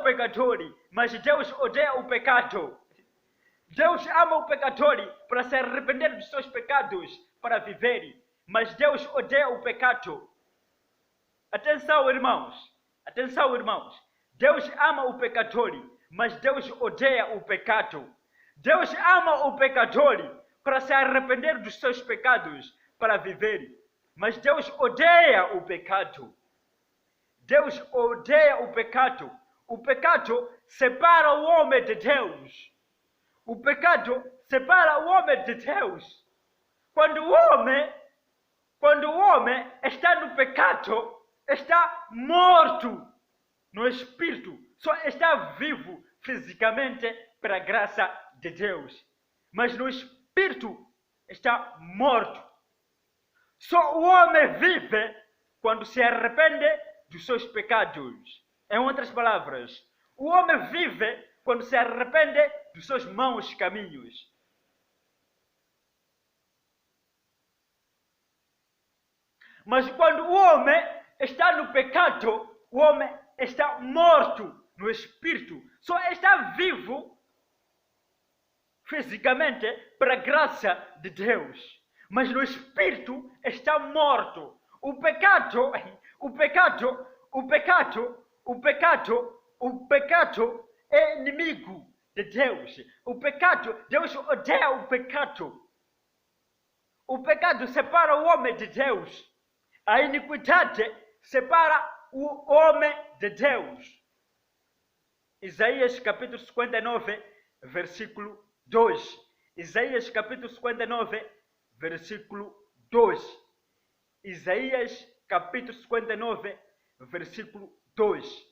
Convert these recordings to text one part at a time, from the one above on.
o pecador, mas Deus odeia o pecado. Deus ama o pecador para se arrepender dos seus pecados, para viver, mas Deus odeia o pecado. Atenção, irmãos. Atenção, irmãos. Deus ama o pecador, mas Deus odeia o pecado. Deus ama o pecador para se arrepender dos seus pecados, para viver, mas Deus odeia o pecado. Deus odeia o pecado. O pecado separa o homem de Deus. O pecado separa o homem de Deus. Quando o homem está no pecado, está morto no espírito. Só está vivo fisicamente pela graça de Deus. Mas no espírito está morto. Só o homem vive quando se arrepende dos seus pecados. Em outras palavras, o homem vive quando se arrepende dos seus maus caminhos. Mas quando o homem está no pecado, o homem está morto no espírito. Só está vivo fisicamente pela graça de Deus. Mas no espírito está morto. O pecado é inimigo de Deus. Deus odeia o pecado. O pecado separa o homem de Deus. A iniquidade separa o homem de Deus. Isaías capítulo 59, versículo 2. Isaías capítulo 59, versículo 2. Isaías capítulo 59, versículo 2.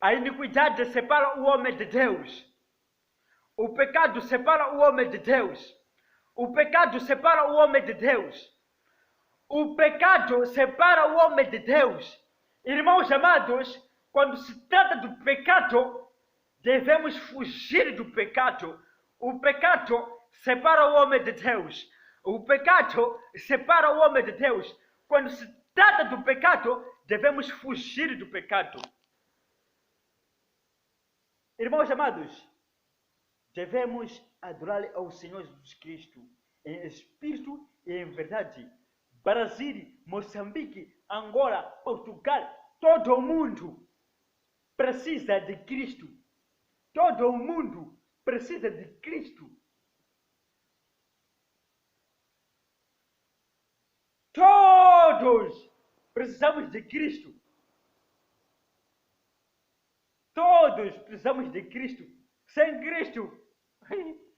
A iniquidade separa o homem de Deus. O pecado separa o homem de Deus. O pecado separa o homem de Deus. O pecado separa o homem de Deus. Irmãos amados, quando se trata do pecado, devemos fugir do pecado. O pecado separa o homem de Deus. O pecado separa o homem de Deus. Quando se trata do pecado, devemos fugir do pecado. Irmãos amados, devemos adorar ao Senhor Jesus Cristo em espírito e em verdade. Brasil, Moçambique, Angola, Portugal, todo o mundo precisa de Cristo. Todo o mundo precisa de Cristo. Todos precisamos de Cristo. Todos precisamos de Cristo. Sem Cristo,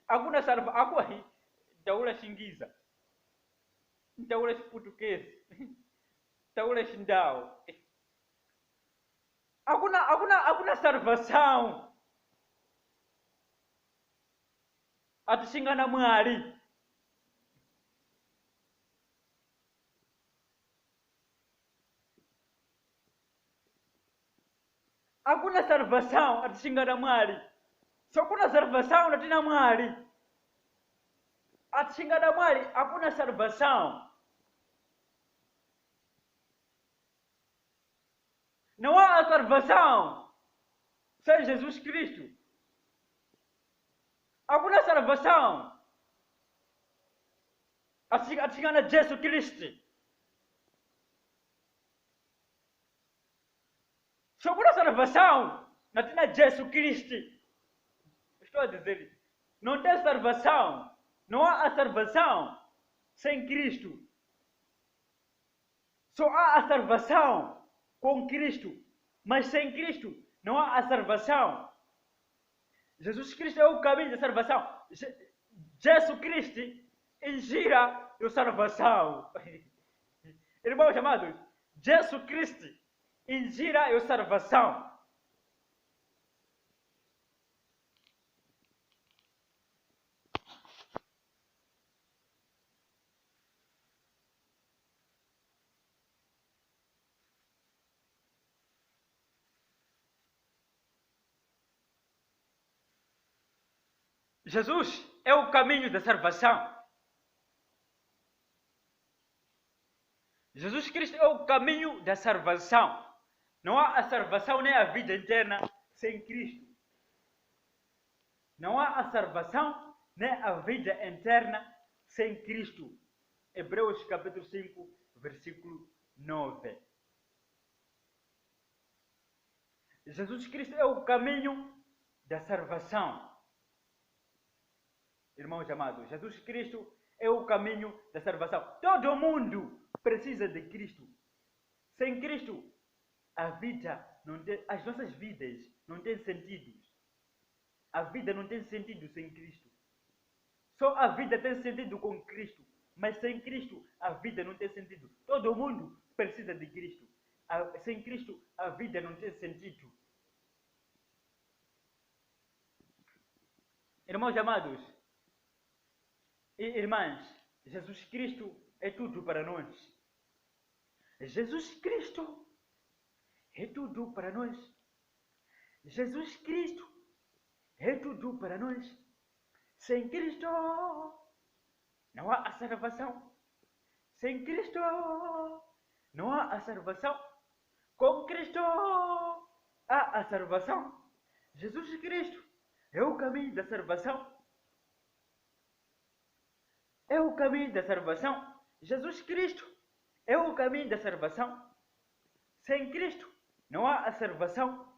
alguma salva, agora daula xingiza, daula português, daula xindao. Alguma salvação. Atuxingana mwari. Hakuna salvação atuxingana mwari. Só kuna salvação na tina mwari. Atuxingana mwari, hakuna salvação. Não há salvação sem Jesus Cristo. Hakuna salvação atuxingana Jesus Cristo. Só kuna salvação na tina Jesus Cristo. Estou a dizer, não tem salvação, não há a salvação sem Cristo. Só há a salvação com Cristo, mas sem Cristo não há a salvação. Jesus Cristo é o caminho da salvação. Jesus Cristo gira a salvação. Irmãos amados, Jesus Cristo gira a salvação. Jesus é o caminho da salvação. Jesus Cristo é o caminho da salvação. Não há a salvação nem a vida eterna sem Cristo. Não há a salvação nem a vida eterna sem Cristo. Hebreus capítulo 5, versículo 9. Jesus Cristo é o caminho da salvação. Irmãos amados, Jesus Cristo é o caminho da salvação. Todo mundo precisa de Cristo. Sem Cristo, a vida não tem, as nossas vidas não têm sentido. A vida não tem sentido sem Cristo. Só a vida tem sentido com Cristo. Mas sem Cristo, a vida não tem sentido. Todo mundo precisa de Cristo. Sem Cristo, a vida não tem sentido. Irmãos amados e irmãs, Jesus Cristo é tudo para nós. Jesus Cristo é tudo para nós. Jesus Cristo é tudo para nós. Sem Cristo não há a salvação. Sem Cristo não há a salvação. Com Cristo há a salvação. Jesus Cristo é o caminho da salvação. É o caminho da salvação. Jesus Cristo é o caminho da salvação. Sem Cristo não há a salvação.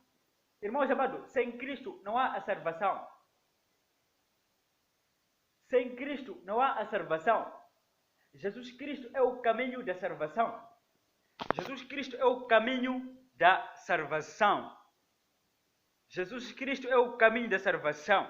Irmãos amados, sem Cristo não há a salvação. Sem Cristo não há a salvação. Jesus Cristo é o caminho da salvação. Jesus Cristo é o caminho da salvação. Jesus Cristo é o caminho da salvação.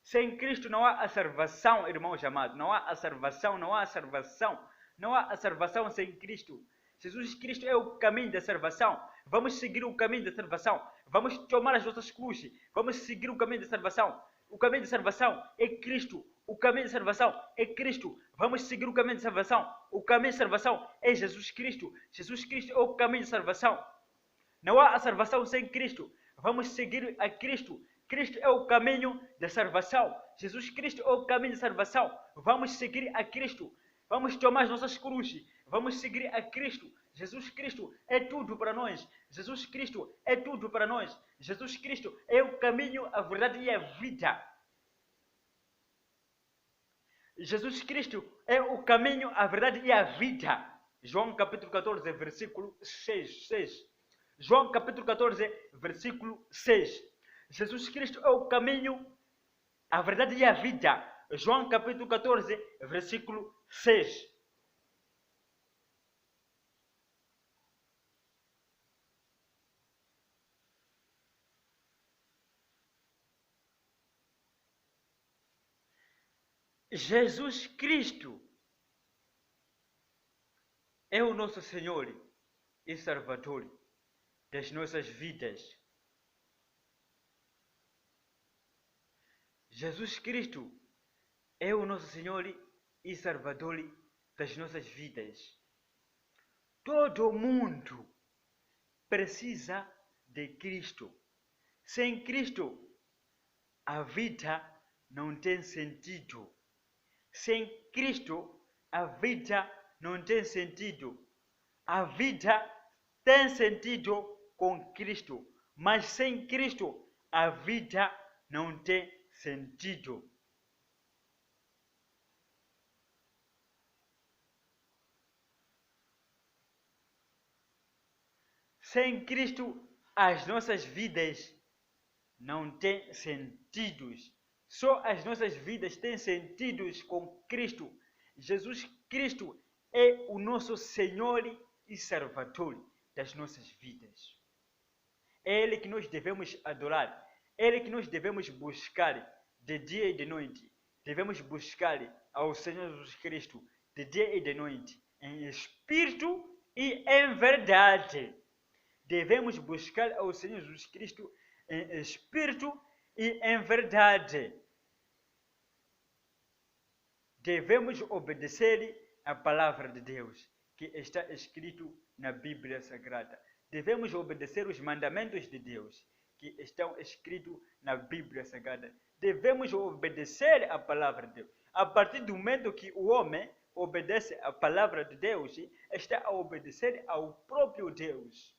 Sem Cristo não há a salvação, irmãos amados. Não há a salvação, não há a salvação. Não há a salvação sem Cristo. Jesus Cristo é o caminho da salvação. Vamos seguir o caminho da salvação. Vamos tomar as nossas cruzes. Vamos seguir o caminho da salvação. O caminho da salvação é Cristo. O caminho da salvação é Cristo. Vamos seguir o caminho da salvação. O caminho da salvação é Jesus Cristo. Jesus Cristo é o caminho da salvação. Não há a salvação sem Cristo. Vamos seguir a Cristo. Cristo é o caminho da salvação. Jesus Cristo é o caminho da salvação. Vamos seguir a Cristo. Vamos tomar as nossas cruzes. Vamos seguir a Cristo. Jesus Cristo é tudo para nós. Jesus Cristo é tudo para nós. Jesus Cristo é o caminho, a verdade e a vida. Jesus Cristo é o caminho, a verdade e a vida. João capítulo 14, versículo 6. João capítulo 14, versículo 6. Jesus Cristo é o caminho, a verdade e a vida. João capítulo 14, versículo 6. Jesus Cristo é o nosso Senhor e Salvador das nossas vidas. Jesus Cristo é o nosso Senhor e Salvador das nossas vidas. Todo mundo precisa de Cristo. Sem Cristo, a vida não tem sentido. Sem Cristo, a vida não tem sentido. A vida tem sentido com Cristo, mas sem Cristo, a vida não tem sentido. Sem Cristo, as nossas vidas não têm sentidos. Só as nossas vidas têm sentidos com Cristo. Jesus Cristo é o nosso Senhor e Salvador das nossas vidas. É Ele que nós devemos adorar. É Ele que nós devemos buscar de dia e de noite. Devemos buscar ao Senhor Jesus Cristo de dia e de noite, em espírito e em verdade. Devemos buscar ao Senhor Jesus Cristo em espírito e em verdade. Devemos obedecer a palavra de Deus, que está escrito na Bíblia Sagrada. Devemos obedecer os mandamentos de Deus, que estão escritos na Bíblia Sagrada. Devemos obedecer a palavra de Deus. A partir do momento que o homem obedece a palavra de Deus, está a obedecer ao próprio Deus.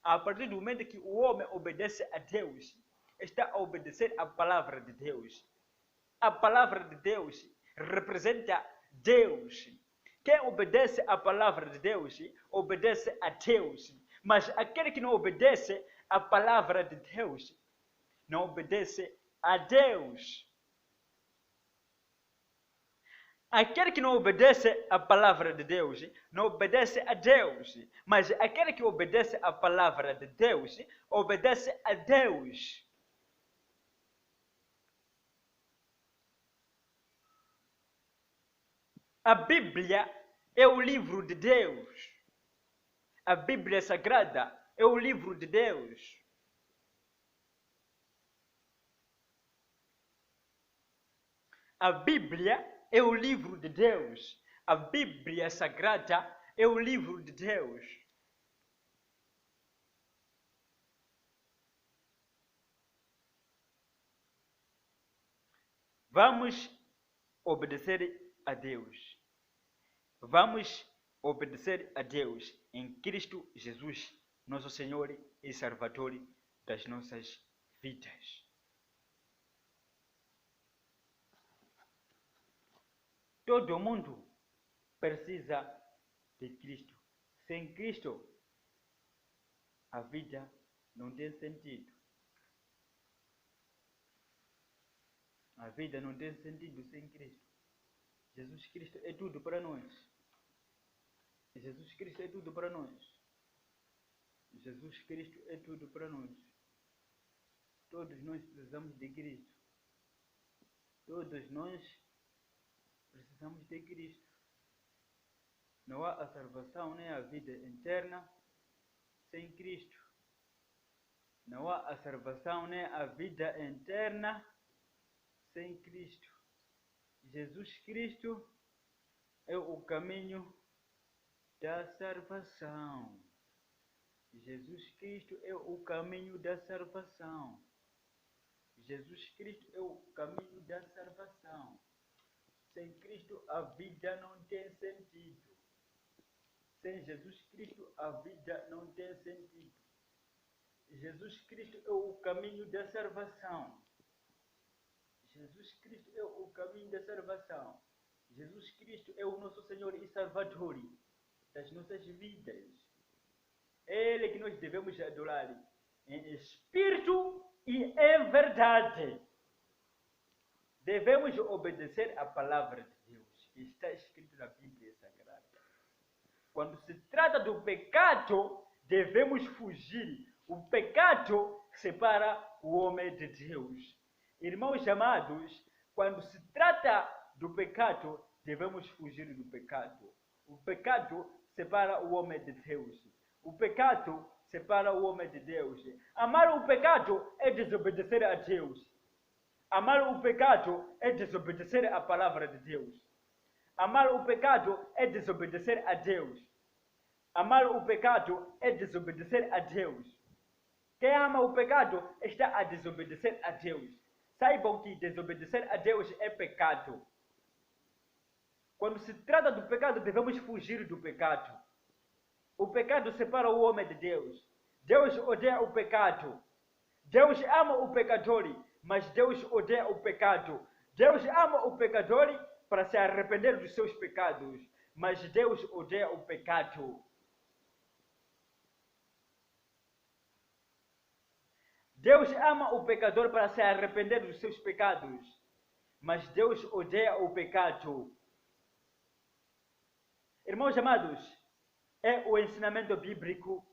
A partir do momento que o homem obedece a Deus, está a obedecer a palavra de Deus. A palavra de Deus representa Deus. Quem obedece à palavra de Deus, obedece a Deus. Mas aquele que não obedece à palavra de Deus, não obedece a Deus. Aquele que não obedece à palavra de Deus, não obedece a Deus. Mas aquele que obedece à palavra de Deus, obedece a Deus. A Bíblia é o livro de Deus. A Bíblia Sagrada é o livro de Deus. A Bíblia é o livro de Deus. A Bíblia Sagrada é o livro de Deus. Vamos obedecer a Deus. Vamos obedecer a Deus em Cristo Jesus, nosso Senhor e Salvador das nossas vidas. Todo mundo precisa de Cristo. Sem Cristo, a vida não tem sentido. A vida não tem sentido sem Cristo. Jesus Cristo é tudo para nós. Jesus Cristo é tudo para nós. Jesus Cristo é tudo para nós. Todos nós precisamos de Cristo. Todos nós precisamos de Cristo. Não há a salvação nem a vida eterna sem Cristo. Não há a salvação nem a vida eterna sem Cristo. Jesus Cristo é o caminho da salvação. Jesus Cristo é o caminho da salvação. Jesus Cristo é o caminho da salvação. Sem Cristo a vida não tem sentido. Sem Jesus Cristo a vida não tem sentido. Jesus Cristo é o caminho da salvação. Jesus Cristo é o caminho da salvação. Jesus Cristo é o nosso Senhor e Salvador das nossas vidas. É Ele que nós devemos adorar em espírito e em verdade. Devemos obedecer a palavra de Deus, que está escrito na Bíblia Sagrada. Quando se trata do pecado, devemos fugir. O pecado separa o homem de Deus. Irmãos amados, quando se trata do pecado, devemos fugir do pecado. O pecado separa o homem de Deus. O pecado separa o homem de Deus. Amar o pecado é desobedecer a Deus. Amar o pecado é desobedecer a palavra de Deus. Amar o pecado é desobedecer a Deus. Amar o pecado é desobedecer a Deus. Quem ama o pecado está a desobedecer a Deus. Saibam que desobedecer a Deus é pecado. Quando se trata do pecado, devemos fugir do pecado. O pecado separa o homem de Deus. Deus odeia o pecado. Deus ama o pecador, mas Deus odeia o pecado. Deus ama o pecador para se arrepender dos seus pecados, mas Deus odeia o pecado. Deus ama o pecador para se arrepender dos seus pecados, mas Deus odeia o pecado. Irmãos amados, é o ensinamento bíblico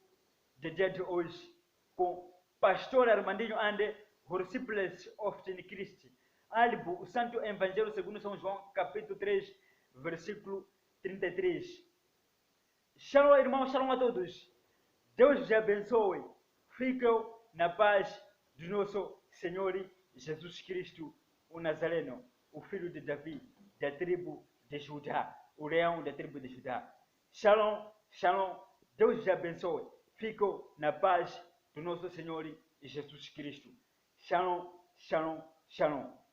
de dia de hoje, com pastor Armandinho Ande, discípulos of Cristo. Álbum, o Santo Evangelho segundo São João, capítulo 3, versículo 33. Shalom, irmãos, shalom a todos. Deus os abençoe. Fiquem na paz do nosso Senhor Jesus Cristo, o Nazareno, o filho de Davi, da tribo de Judá, o leão da tribo de Judá. Shalom, shalom. Deus os abençoe. Fiquem na paz do nosso Senhor Jesus Cristo. Shalom, shalom, shalom.